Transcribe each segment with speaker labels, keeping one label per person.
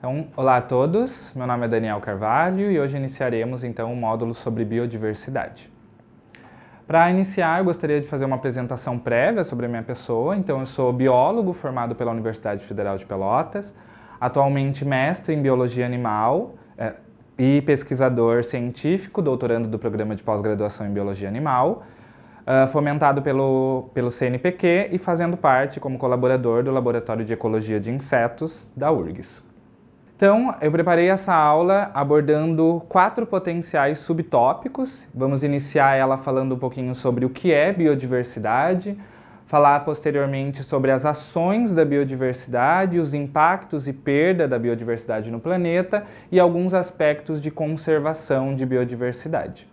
Speaker 1: Então, olá a todos, meu nome é Daniel Carvalho e hoje iniciaremos então um módulo sobre biodiversidade. Para iniciar, eu gostaria de fazer uma apresentação prévia sobre a minha pessoa. Então, eu sou biólogo formado pela Universidade Federal de Pelotas, atualmente mestre em Biologia Animal e pesquisador científico, doutorando do Programa de Pós-Graduação em Biologia Animal, fomentado pelo CNPq e fazendo parte como colaborador do Laboratório de Ecologia de Insetos da URGS. Então, eu preparei essa aula abordando 4 potenciais subtópicos. Vamos iniciar ela falando um pouquinho sobre o que é biodiversidade, falar posteriormente sobre as ações da biodiversidade, os impactos e perda da biodiversidade no planeta e alguns aspectos de conservação de biodiversidade.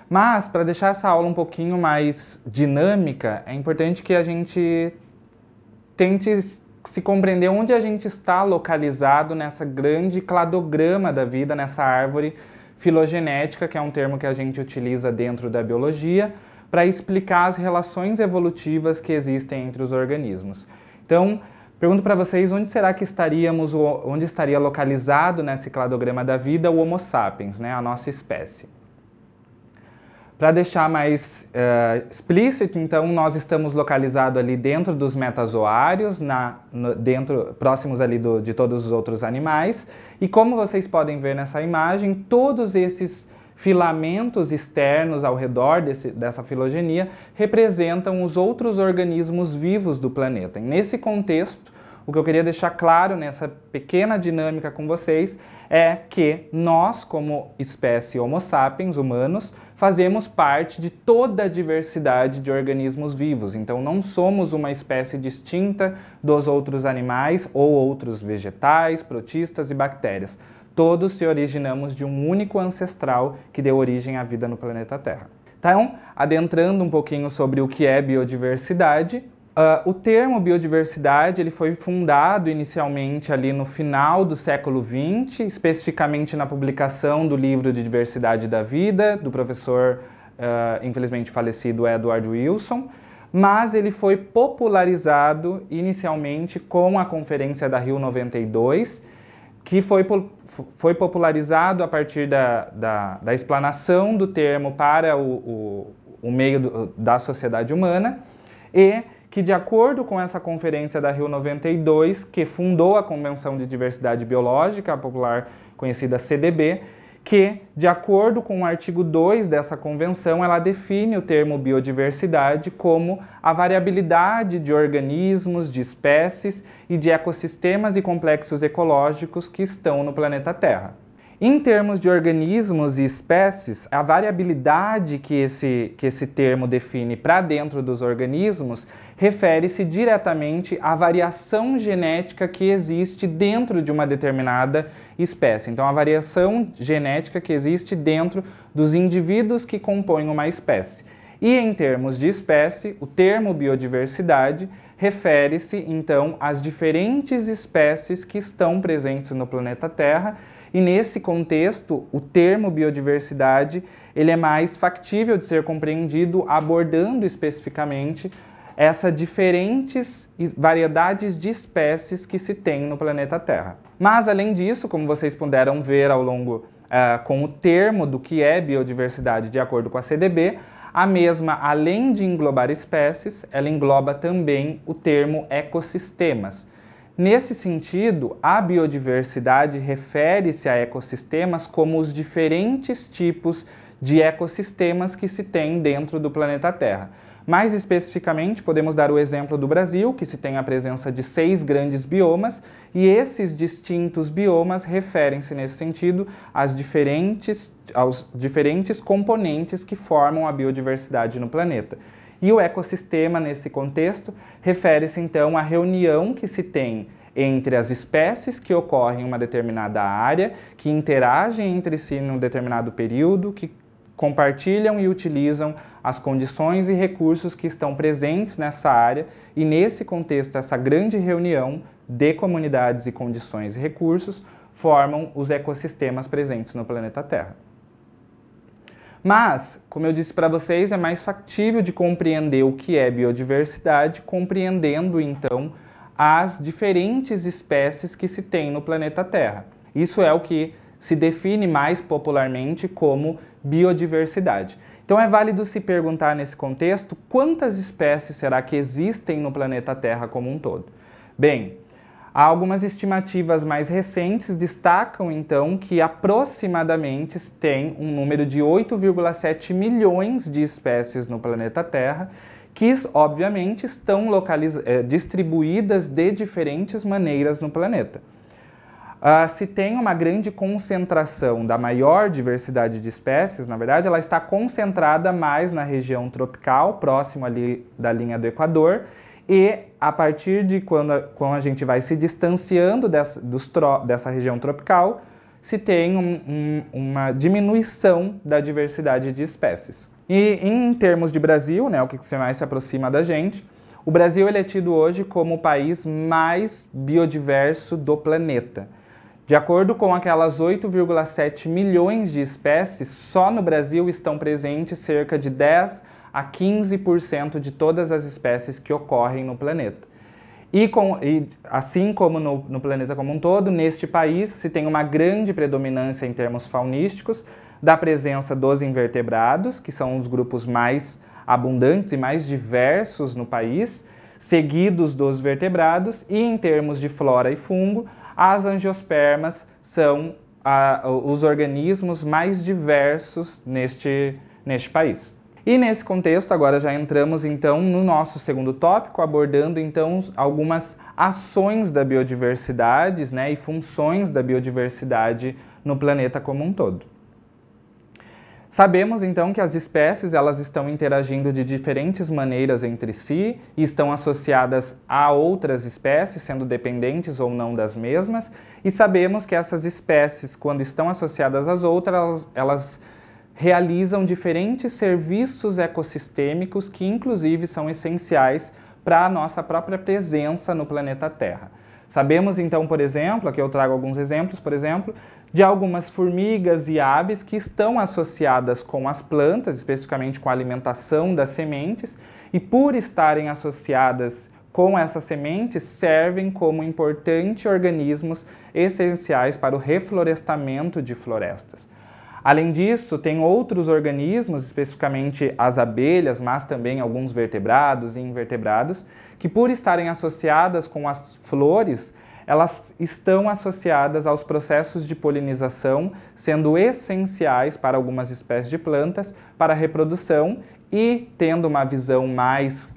Speaker 1: Mas, para deixar essa aula um pouquinho mais dinâmica, é importante que a gente tente se compreender onde a gente está localizado nessa grande cladograma da vida, nessa árvore filogenética, que é um termo que a gente utiliza dentro da biologia, para explicar as relações evolutivas que existem entre os organismos. Então, pergunto para vocês, onde será que onde estaria localizado nesse cladograma da vida o Homo sapiens, né, a nossa espécie? Para deixar mais explícito, então, nós estamos localizados ali dentro dos metazoários, próximos ali de todos os outros animais. E como vocês podem ver nessa imagem, todos esses filamentos externos ao redor dessa filogenia representam os outros organismos vivos do planeta. E nesse contexto, o que eu queria deixar claro nessa pequena dinâmica com vocês é que nós, como espécie Homo sapiens, humanos, fazemos parte de toda a diversidade de organismos vivos. Então, não somos uma espécie distinta dos outros animais ou outros vegetais, protistas e bactérias. Todos se originamos de um único ancestral que deu origem à vida no planeta Terra. Então, adentrando um pouquinho sobre o que é biodiversidade, o termo biodiversidade ele foi fundado inicialmente ali no final do século XX, especificamente na publicação do livro de Diversidade da Vida, do professor, infelizmente falecido, Edward Wilson, mas ele foi popularizado inicialmente com a Conferência da Rio 92, que foi popularizado a partir da explanação do termo para o meio da sociedade humana e que, de acordo com essa Conferência da Rio 92, que fundou a Convenção de Diversidade Biológica, a popular conhecida CDB, que, de acordo com o artigo 2 dessa convenção, ela define o termo biodiversidade como a variabilidade de organismos, de espécies e de ecossistemas e complexos ecológicos que estão no planeta Terra. Em termos de organismos e espécies, a variabilidade que esse termo define para dentro dos organismos refere-se diretamente à variação genética que existe dentro de uma determinada espécie. Então, a variação genética que existe dentro dos indivíduos que compõem uma espécie. E em termos de espécie, o termo biodiversidade refere-se, então, às diferentes espécies que estão presentes no planeta Terra. E nesse contexto, o termo biodiversidade ele é mais factível de ser compreendido abordando especificamente essas diferentes variedades de espécies que se tem no planeta Terra. Mas, além disso, como vocês puderam ver ao longo com o termo do que é biodiversidade de acordo com a CDB, a mesma, além de englobar espécies, ela engloba também o termo ecossistemas. Nesse sentido, a biodiversidade refere-se a ecossistemas como os diferentes tipos de ecossistemas que se tem dentro do planeta Terra. Mais especificamente, podemos dar o exemplo do Brasil, que se tem a presença de 6 grandes biomas, e esses distintos biomas referem-se, nesse sentido, aos diferentes componentes que formam a biodiversidade no planeta. E o ecossistema, nesse contexto, refere-se então à reunião que se tem entre as espécies que ocorrem em uma determinada área, que interagem entre si num determinado período, que compartilham e utilizam as condições e recursos que estão presentes nessa área, e nesse contexto, essa grande reunião de comunidades e condições e recursos formam os ecossistemas presentes no planeta Terra. Mas, como eu disse para vocês, é mais factível de compreender o que é biodiversidade, compreendendo então as diferentes espécies que se tem no planeta Terra. Isso é o que se define mais popularmente como biodiversidade. Então é válido se perguntar nesse contexto quantas espécies será que existem no planeta Terra como um todo. Bem, algumas estimativas mais recentes destacam então que aproximadamente tem um número de 8,7 milhões de espécies no planeta Terra, que obviamente estão distribuídas de diferentes maneiras no planeta. Se tem uma grande concentração da maior diversidade de espécies, na verdade, ela está concentrada mais na região tropical, próximo ali da linha do Equador, e a partir de quando a gente vai se distanciando dessa região tropical, se tem uma diminuição da diversidade de espécies. E em termos de Brasil, né, o que mais se aproxima da gente, o Brasil ele é tido hoje como o país mais biodiverso do planeta. De acordo com aquelas 8,7 milhões de espécies, só no Brasil estão presentes cerca de 10 a 15% de todas as espécies que ocorrem no planeta. E assim como no planeta como um todo, neste país se tem uma grande predominância em termos faunísticos da presença dos invertebrados, que são os grupos mais abundantes e mais diversos no país, seguidos dos vertebrados, e em termos de flora e fungo, as angiospermas são os organismos mais diversos neste país. E nesse contexto, agora já entramos então no nosso segundo tópico, abordando então algumas ações da biodiversidade, né, e funções da biodiversidade no planeta como um todo. Sabemos então que as espécies elas estão interagindo de diferentes maneiras entre si e estão associadas a outras espécies, sendo dependentes ou não das mesmas, e sabemos que essas espécies, quando estão associadas às outras, elas realizam diferentes serviços ecossistêmicos que inclusive são essenciais para a nossa própria presença no planeta Terra. Sabemos então, por exemplo, aqui eu trago alguns exemplos, por exemplo, de algumas formigas e aves que estão associadas com as plantas, especificamente com a alimentação das sementes, e por estarem associadas com essas sementes, servem como importantes organismos essenciais para o reflorestamento de florestas. Além disso, tem outros organismos, especificamente as abelhas, mas também alguns vertebrados e invertebrados, que por estarem associadas com as flores, elas estão associadas aos processos de polinização, sendo essenciais para algumas espécies de plantas para a reprodução e tendo uma visão mais,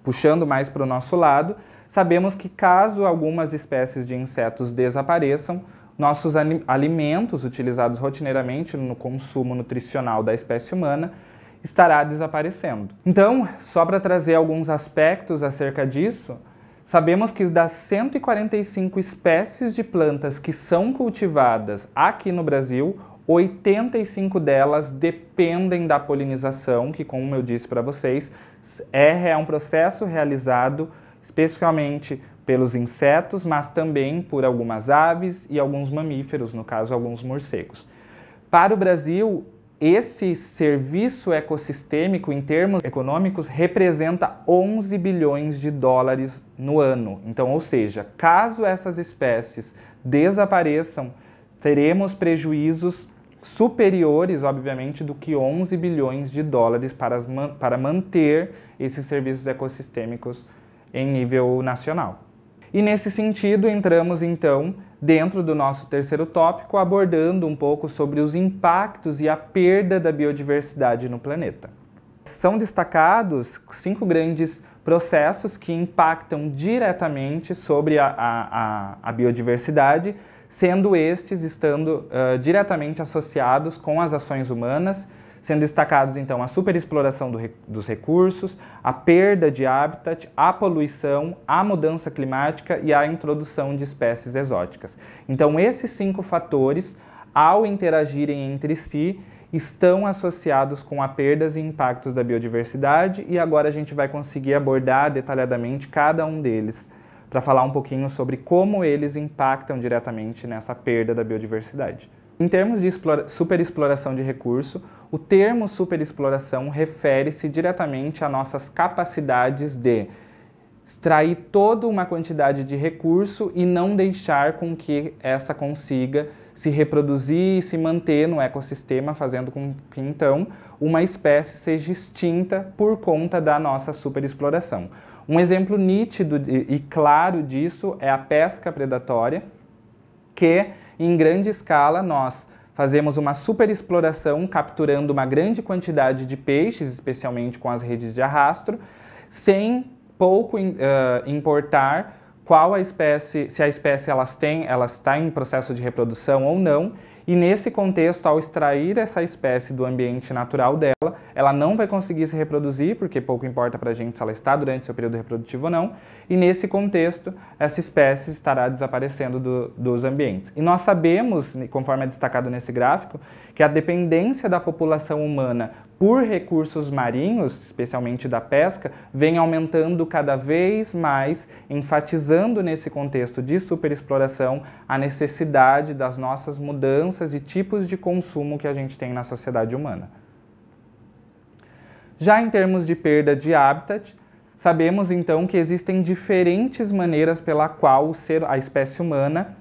Speaker 1: puxando mais para o nosso lado, sabemos que caso algumas espécies de insetos desapareçam, nossos alimentos utilizados rotineiramente no consumo nutricional da espécie humana estará desaparecendo. Então, só para trazer alguns aspectos acerca disso, sabemos que das 145 espécies de plantas que são cultivadas aqui no Brasil, 85 delas dependem da polinização, que, como eu disse para vocês, é um processo realizado especificamente pelos insetos, mas também por algumas aves e alguns mamíferos, no caso, alguns morcegos. Para o Brasil, esse serviço ecossistêmico, em termos econômicos, representa 11 bilhões de dólares no ano. Então, ou seja, caso essas espécies desapareçam, teremos prejuízos superiores, obviamente, do que 11 bilhões de dólares para manter esses serviços ecossistêmicos em nível nacional. E nesse sentido, entramos então dentro do nosso terceiro tópico, abordando um pouco sobre os impactos e a perda da biodiversidade no planeta. São destacados 5 grandes processos que impactam diretamente sobre a biodiversidade, sendo estes estando diretamente associados com as ações humanas, sendo destacados então a superexploração dos recursos, a perda de habitat, a poluição, a mudança climática e a introdução de espécies exóticas. Então esses 5 fatores, ao interagirem entre si, estão associados com a perdas e impactos da biodiversidade, e agora a gente vai conseguir abordar detalhadamente cada um deles, para falar um pouquinho sobre como eles impactam diretamente nessa perda da biodiversidade. Em termos de superexploração de recurso, o termo superexploração refere-se diretamente a nossas capacidades de extrair toda uma quantidade de recurso e não deixar com que essa consiga se reproduzir e se manter no ecossistema, fazendo com que, então, uma espécie seja extinta por conta da nossa superexploração. Um exemplo nítido e claro disso é a pesca predatória, que, em grande escala, nós fazemos uma superexploração, capturando uma grande quantidade de peixes, especialmente com as redes de arrastro, sem pouco importar qual a espécie, se a espécie ela está em processo de reprodução ou não, e nesse contexto, ao extrair essa espécie do ambiente natural dela, ela não vai conseguir se reproduzir, porque pouco importa para a gente se ela está durante seu período reprodutivo ou não, e nesse contexto, essa espécie estará desaparecendo dos ambientes. E nós sabemos, conforme é destacado nesse gráfico, que a dependência da população humana por recursos marinhos, especialmente da pesca, vem aumentando cada vez mais, enfatizando nesse contexto de superexploração a necessidade das nossas mudanças e tipos de consumo que a gente tem na sociedade humana. Já em termos de perda de habitat, sabemos então que existem diferentes maneiras pela qual a espécie humana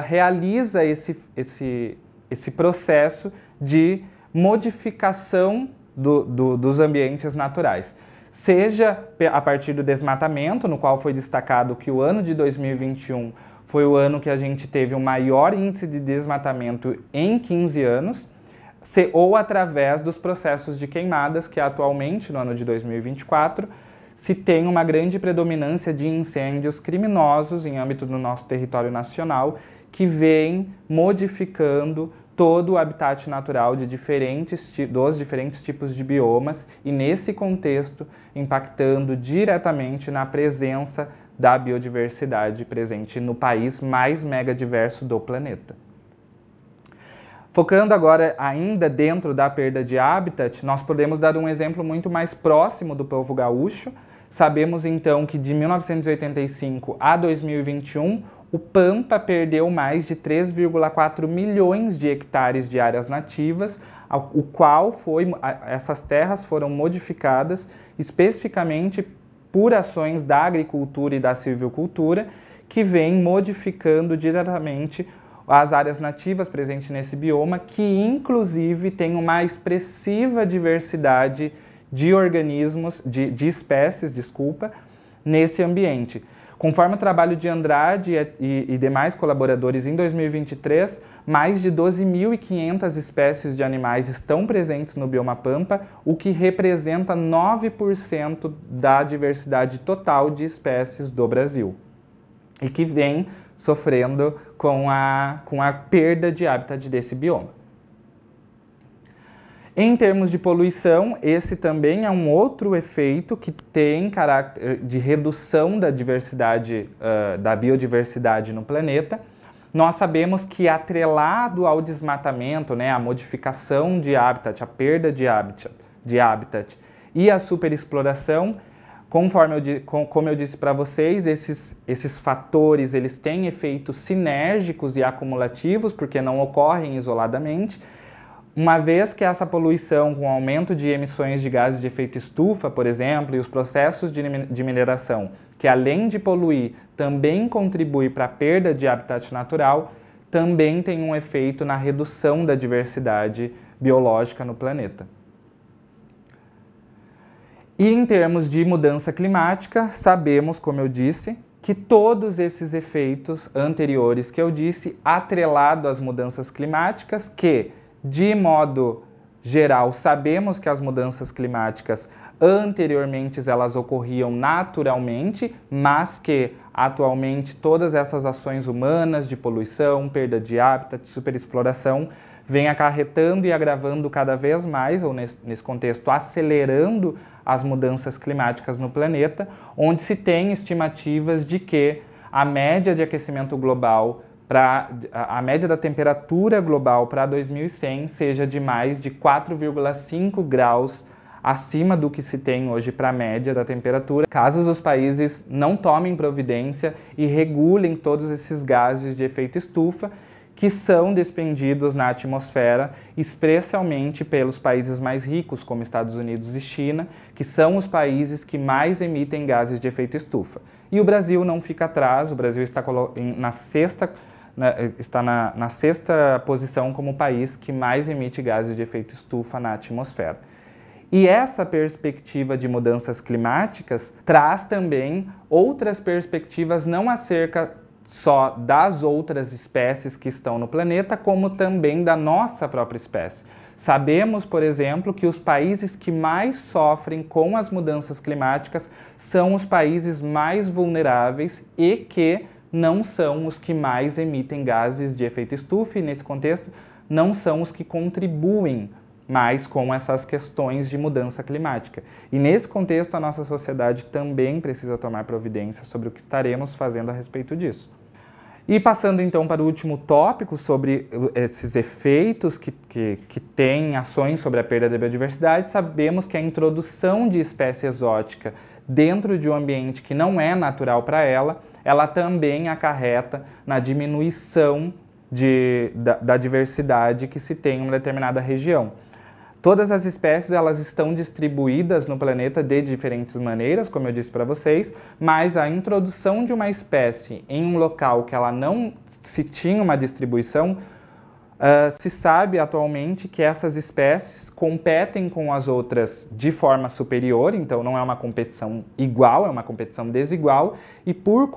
Speaker 1: realiza esse processo de modificação dos ambientes naturais. Seja a partir do desmatamento, no qual foi destacado que o ano de 2021 foi o ano que a gente teve o maior índice de desmatamento em 15 anos, ou através dos processos de queimadas, que atualmente, no ano de 2024, se tem uma grande predominância de incêndios criminosos em âmbito do nosso território nacional, que vem modificando todo o habitat natural dos diferentes tipos de biomas e, nesse contexto, impactando diretamente na presença da biodiversidade presente no país mais megadiverso do planeta. Focando agora ainda dentro da perda de habitat, nós podemos dar um exemplo muito mais próximo do povo gaúcho. Sabemos então que de 1985 a 2021, o Pampa perdeu mais de 3,4 milhões de hectares de áreas nativas, essas terras foram modificadas especificamente por ações da agricultura e da silvicultura, que vem modificando diretamente as áreas nativas presentes nesse bioma, que inclusive tem uma expressiva diversidade de organismos, de espécies, nesse ambiente. Conforme o trabalho de Andrade e demais colaboradores, em 2023, mais de 12.500 espécies de animais estão presentes no bioma Pampa, o que representa 9% da diversidade total de espécies do Brasil, e que vem sofrendo com a perda de habitat desse bioma. Em termos de poluição, esse também é um outro efeito que tem caráter de redução da diversidade, da biodiversidade no planeta. Nós sabemos que, atrelado ao desmatamento, a modificação de habitat, a perda de habitat e a superexploração, como eu disse para vocês, esses fatores eles têm efeitos sinérgicos e acumulativos, porque não ocorrem isoladamente. Uma vez que essa poluição, com o aumento de emissões de gases de efeito estufa, por exemplo, e os processos de mineração, que além de poluir, também contribui para a perda de habitat natural, também tem um efeito na redução da diversidade biológica no planeta. E em termos de mudança climática, sabemos, como eu disse, que todos esses efeitos anteriores que eu disse, atrelado às mudanças climáticas, que, de modo geral, sabemos que as mudanças climáticas anteriormente elas ocorriam naturalmente, mas que atualmente todas essas ações humanas de poluição, perda de habitat, superexploração, vêm acarretando e agravando cada vez mais, ou nesse contexto, acelerando as mudanças climáticas no planeta, onde se tem estimativas de que a média de aquecimento global, a média da temperatura global para 2100 seja de mais de 4,5 graus acima do que se tem hoje para a média da temperatura, caso os países não tomem providência e regulem todos esses gases de efeito estufa, que são despendidos na atmosfera, especialmente pelos países mais ricos, como Estados Unidos e China, que são os países que mais emitem gases de efeito estufa. E o Brasil não fica atrás, o Brasil está na sexta posição como o país que mais emite gases de efeito estufa na atmosfera. E essa perspectiva de mudanças climáticas traz também outras perspectivas não acerca só das outras espécies que estão no planeta, como também da nossa própria espécie. Sabemos, por exemplo, que os países que mais sofrem com as mudanças climáticas são os países mais vulneráveis e que não são os que mais emitem gases de efeito estufa e, nesse contexto, não são os que contribuem mais com essas questões de mudança climática. E, nesse contexto, a nossa sociedade também precisa tomar providências sobre o que estaremos fazendo a respeito disso. E passando então para o último tópico sobre esses efeitos que têm ações sobre a perda da biodiversidade, sabemos que a introdução de espécie exótica dentro de um ambiente que não é natural para ela, ela também acarreta na diminuição da diversidade que se tem em uma determinada região. Todas as espécies elas estão distribuídas no planeta de diferentes maneiras, como eu disse para vocês, mas a introdução de uma espécie em um local que ela não se tinha uma distribuição, se sabe atualmente que essas espécies competem com as outras de forma superior, então não é uma competição igual, é uma competição desigual, e por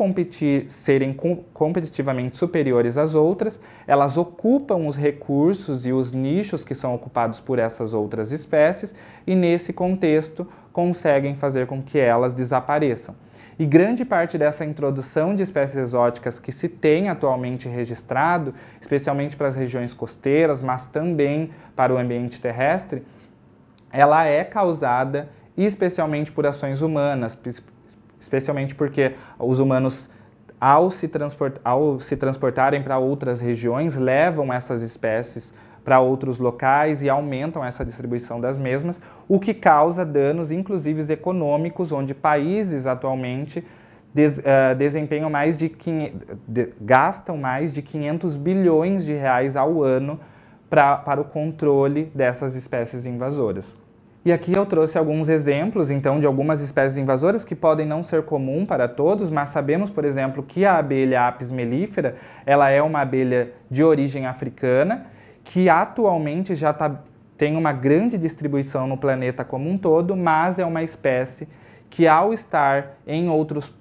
Speaker 1: serem competitivamente superiores às outras, elas ocupam os recursos e os nichos que são ocupados por essas outras espécies, e nesse contexto conseguem fazer com que elas desapareçam. E grande parte dessa introdução de espécies exóticas que se tem atualmente registrado, especialmente para as regiões costeiras, mas também para o ambiente terrestre, ela é causada especialmente por ações humanas, especialmente porque os humanos, ao se transportarem para outras regiões, levam essas espécies para outros locais e aumentam essa distribuição das mesmas, o que causa danos, inclusive econômicos, onde países atualmente gastam mais de 500 bilhões de reais ao ano para o controle dessas espécies invasoras. E aqui eu trouxe alguns exemplos, então, de algumas espécies invasoras que podem não ser comum para todos, mas sabemos, por exemplo, que a abelha Apis mellifera, ela é uma abelha de origem africana, que atualmente já tem uma grande distribuição no planeta como um todo, mas é uma espécie que, ao estar em outros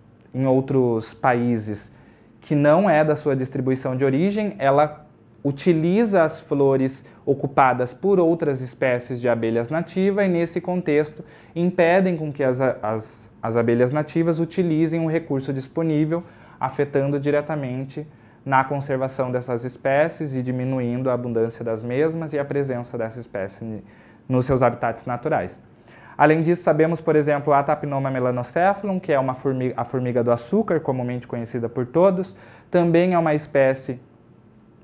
Speaker 1: países que não é da sua distribuição de origem, ela utiliza as flores ocupadas por outras espécies de abelhas nativas e, nesse contexto, impedem com que as abelhas nativas utilizem o recurso disponível, afetando diretamente na conservação dessas espécies e diminuindo a abundância das mesmas e a presença dessa espécie nos seus habitats naturais. Além disso, sabemos, por exemplo, a Tapinoma melanocephalum, que é a formiga do açúcar, comumente conhecida por todos, também é uma espécie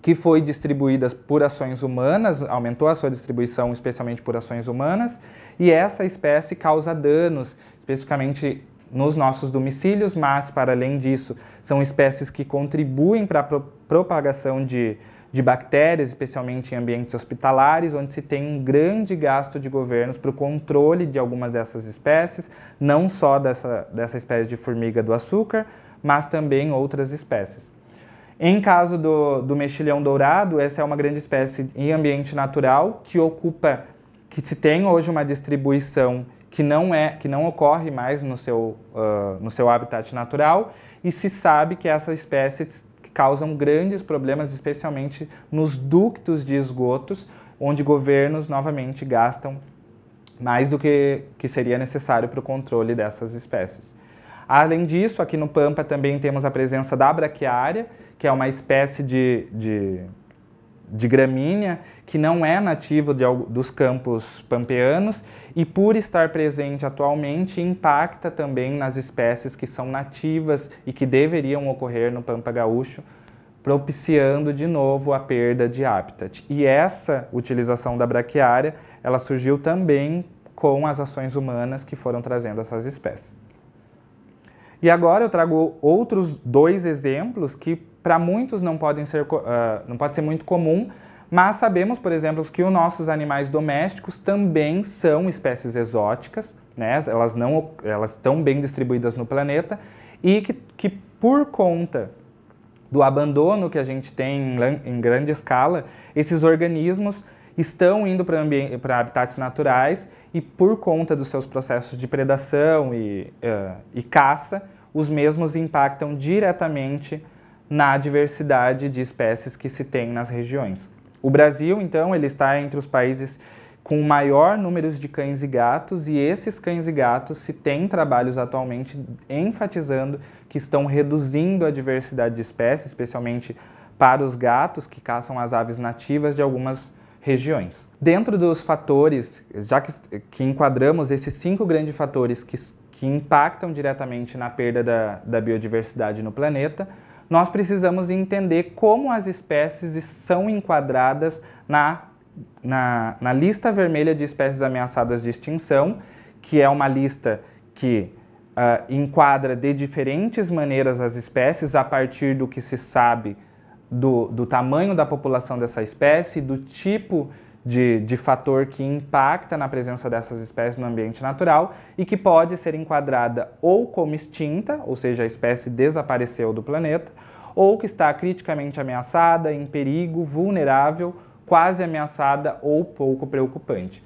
Speaker 1: que foi distribuída por ações humanas, aumentou a sua distribuição especialmente por ações humanas, e essa espécie causa danos, especificamente nos nossos domicílios, mas, para além disso, são espécies que contribuem para a propagação de bactérias, especialmente em ambientes hospitalares, onde se tem um grande gasto de governos para o controle de algumas dessas espécies, não só dessa espécie de formiga do açúcar, mas também outras espécies. Em caso do mexilhão dourado, essa é uma grande espécie em ambiente natural que se tem hoje uma distribuição que não ocorre mais no seu habitat natural, e se sabe que essas espécies causam grandes problemas, especialmente nos ductos de esgotos, onde governos novamente gastam mais do que seria necessário para o controle dessas espécies. Além disso, aqui no Pampa também temos a presença da braquiária, que é uma espécie de gramínea que não é nativo dos campos pampeanos e, por estar presente atualmente, impacta também nas espécies que são nativas e que deveriam ocorrer no Pampa Gaúcho, propiciando de novo a perda de habitat. E essa utilização da braquiária, ela surgiu também com as ações humanas que foram trazendo essas espécies. E agora eu trago outros dois exemplos que para muitos não pode ser muito comum, mas sabemos, por exemplo, que os nossos animais domésticos também são espécies exóticas, né? Elas estão bem distribuídas no planeta e que por conta do abandono que a gente tem em grande escala, esses organismos estão indo para habitats naturais e por conta dos seus processos de predação e caça, os mesmos impactam diretamente na diversidade de espécies que se tem nas regiões. O Brasil, então, ele está entre os países com maior número de cães e gatos, e esses cães e gatos se tem trabalhos atualmente enfatizando que estão reduzindo a diversidade de espécies, especialmente para os gatos que caçam as aves nativas de algumas regiões. Dentro dos fatores, já que enquadramos esses 5 grandes fatores que impactam diretamente na perda da biodiversidade no planeta, nós precisamos entender como as espécies são enquadradas na lista vermelha de espécies ameaçadas de extinção, que é uma lista que enquadra de diferentes maneiras as espécies a partir do que se sabe do tamanho da população dessa espécie, do tipo de fator que impacta na presença dessas espécies no ambiente natural e que pode ser enquadrada ou como extinta, ou seja, a espécie desapareceu do planeta, ou que está criticamente ameaçada, em perigo, vulnerável, quase ameaçada ou pouco preocupante.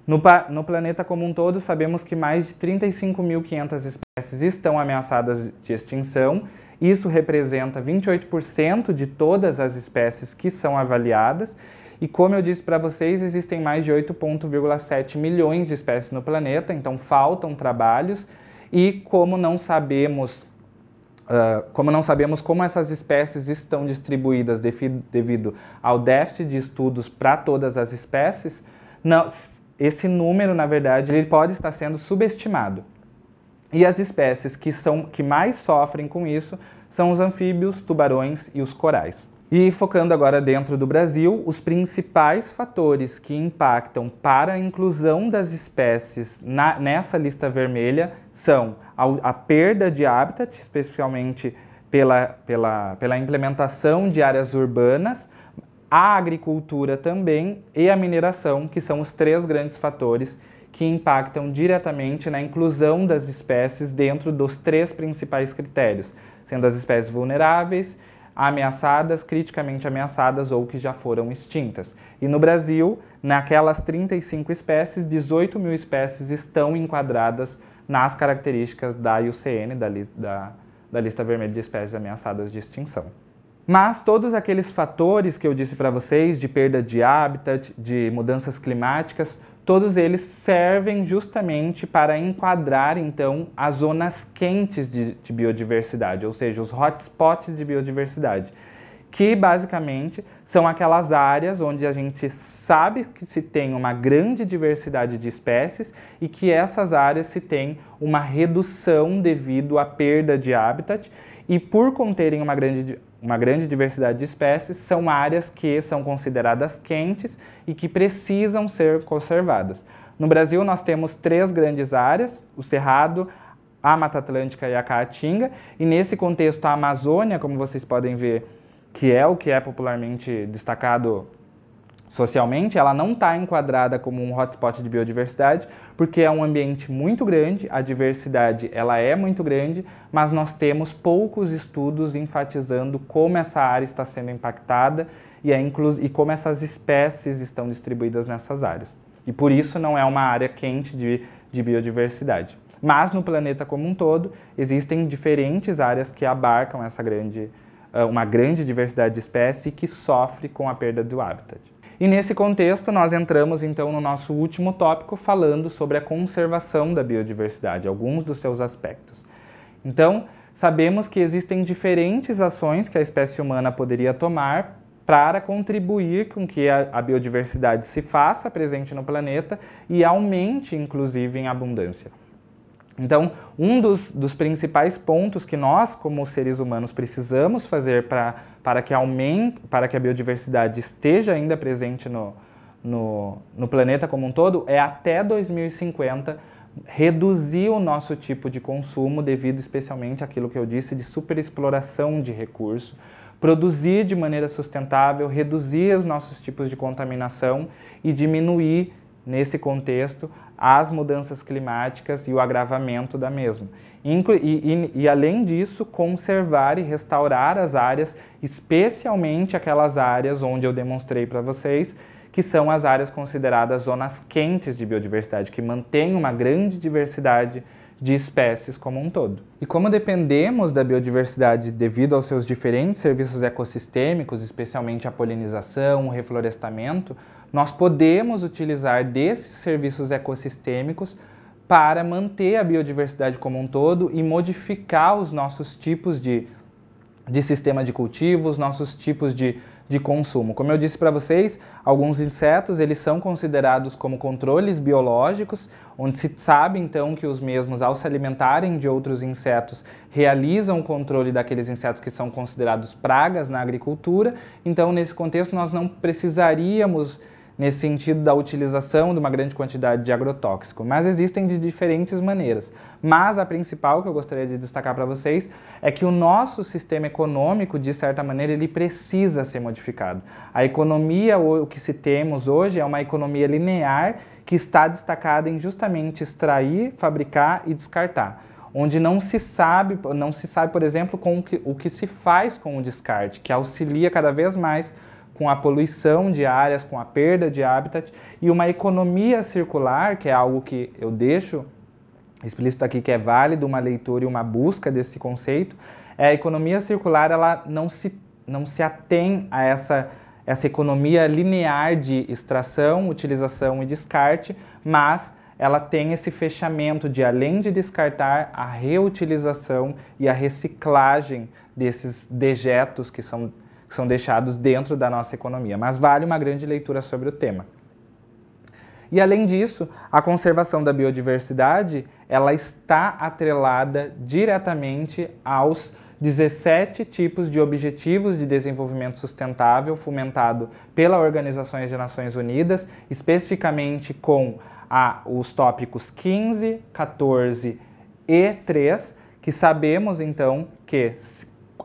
Speaker 1: No planeta como um todo, sabemos que mais de 35.500 espécies estão ameaçadas de extinção. Isso representa 28% de todas as espécies que são avaliadas. E como eu disse para vocês, existem mais de 8,7 milhões de espécies no planeta, então faltam trabalhos. E como não sabemos como essas espécies estão distribuídas devido ao déficit de estudos para todas as espécies, esse número, na verdade, ele pode estar sendo subestimado. E as espécies que mais sofrem com isso são os anfíbios, tubarões e os corais. E focando agora dentro do Brasil, os principais fatores que impactam para a inclusão das espécies nessa lista vermelha são a perda de habitat, especialmente pela implementação de áreas urbanas, a agricultura também e a mineração, que são os 3 grandes fatores que impactam diretamente na inclusão das espécies dentro dos 3 principais critérios, sendo as espécies vulneráveis, ameaçadas, criticamente ameaçadas ou que já foram extintas. E no Brasil, naquelas 35 espécies, 18 mil espécies estão enquadradas nas características da IUCN, da lista vermelha de espécies ameaçadas de extinção. Mas todos aqueles fatores que eu disse para vocês, de perda de habitat, de mudanças climáticas, todos eles servem justamente para enquadrar, então, as zonas quentes de biodiversidade, ou seja, os hotspots de biodiversidade, que basicamente são aquelas áreas onde a gente sabe que se tem uma grande diversidade de espécies e que essas áreas se tem uma redução devido à perda de habitat e por conterem uma grande diversidade de espécies, são áreas que são consideradas quentes e que precisam ser conservadas. No Brasil, nós temos 3 grandes áreas, o Cerrado, a Mata Atlântica e a Caatinga, e nesse contexto a Amazônia, como vocês podem ver, que é o que é popularmente destacado socialmente, ela não está enquadrada como um hotspot de biodiversidade, porque é um ambiente muito grande, a diversidade ela é muito grande, mas nós temos poucos estudos enfatizando como essa área está sendo impactada e como essas espécies estão distribuídas nessas áreas. E por isso não é uma área quente de biodiversidade. Mas no planeta como um todo, existem diferentes áreas que abarcam uma grande diversidade de espécies e que sofre com a perda do habitat. E nesse contexto, nós entramos então no nosso último tópico falando sobre a conservação da biodiversidade, alguns dos seus aspectos. Então, sabemos que existem diferentes ações que a espécie humana poderia tomar para contribuir com que a biodiversidade se faça presente no planeta e aumente, inclusive, em abundância. Então, um dos principais pontos que nós, como seres humanos, precisamos fazer para que a biodiversidade esteja ainda presente no planeta como um todo é, até 2050, reduzir o nosso tipo de consumo devido especialmente àquilo que eu disse de superexploração de recurso, produzir de maneira sustentável, reduzir os nossos tipos de contaminação e diminuir, nesse contexto, as mudanças climáticas e o agravamento da mesma. E além disso, conservar e restaurar as áreas, especialmente aquelas áreas onde eu demonstrei para vocês, que são as áreas consideradas zonas quentes de biodiversidade, que mantêm uma grande diversidade de espécies como um todo. E como dependemos da biodiversidade devido aos seus diferentes serviços ecossistêmicos, especialmente a polinização, o reflorestamento, nós podemos utilizar desses serviços ecossistêmicos para manter a biodiversidade como um todo e modificar os nossos tipos de sistema de cultivo, os nossos tipos de consumo. Como eu disse para vocês, alguns insetos eles são considerados como controles biológicos, onde se sabe então que os mesmos, ao se alimentarem de outros insetos, realizam o controle daqueles insetos que são considerados pragas na agricultura. Então, nesse contexto, nós não precisaríamos, nesse sentido da utilização de uma grande quantidade de agrotóxico, mas existem de diferentes maneiras. Mas a principal que eu gostaria de destacar para vocês é que o nosso sistema econômico, de certa maneira, ele precisa ser modificado. A economia, o que se temos hoje, é uma economia linear que está destacada em justamente extrair, fabricar e descartar, onde não se sabe, por exemplo, o que se faz com o descarte, que auxilia cada vez mais com a poluição de áreas, com a perda de habitat, e uma economia circular, que é algo que eu deixo explícito aqui, que é válido uma leitura e uma busca desse conceito. A economia circular ela não se atém a essa economia linear de extração, utilização e descarte, mas ela tem esse fechamento de, além de descartar, a reutilização e a reciclagem desses dejetos que são deixados dentro da nossa economia, mas vale uma grande leitura sobre o tema. E além disso, a conservação da biodiversidade, ela está atrelada diretamente aos 17 tipos de Objetivos de Desenvolvimento Sustentável fomentado pela Organização das Nações Unidas, especificamente com os tópicos 15, 14 e 3, que sabemos então que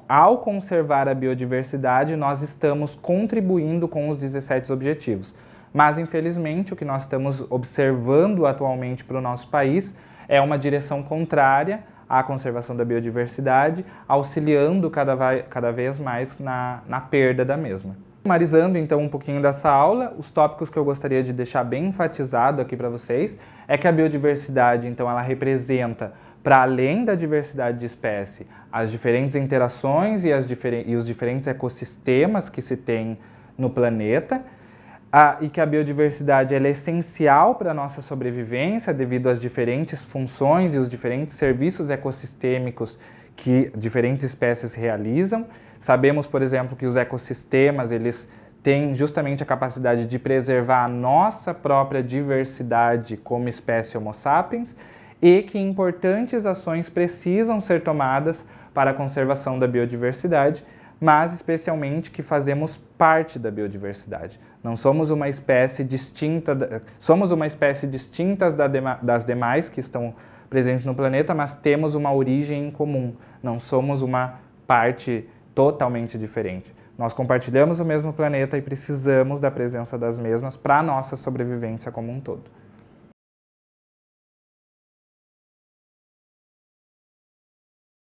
Speaker 1: ao conservar a biodiversidade, nós estamos contribuindo com os 17 objetivos. Mas, infelizmente, o que nós estamos observando atualmente para o nosso país é uma direção contrária à conservação da biodiversidade, auxiliando cada vez mais na perda da mesma. Sumarizando, então, um pouquinho dessa aula, os tópicos que eu gostaria de deixar bem enfatizado aqui para vocês é que a biodiversidade, então, ela representa, para além da diversidade de espécie, as diferentes interações e os diferentes ecossistemas que se tem no planeta, e que a biodiversidade ela é essencial para a nossa sobrevivência devido às diferentes funções e os diferentes serviços ecossistêmicos que diferentes espécies realizam. Sabemos, por exemplo, que os ecossistemas eles têm justamente a capacidade de preservar a nossa própria diversidade como espécie Homo sapiens, e que importantes ações precisam ser tomadas para a conservação da biodiversidade, mas especialmente que fazemos parte da biodiversidade. Não somos uma espécie distinta, somos uma espécie distinta das demais que estão presentes no planeta, mas temos uma origem em comum. Não somos uma parte totalmente diferente. Nós compartilhamos o mesmo planeta e precisamos da presença das mesmas para a nossa sobrevivência como um todo.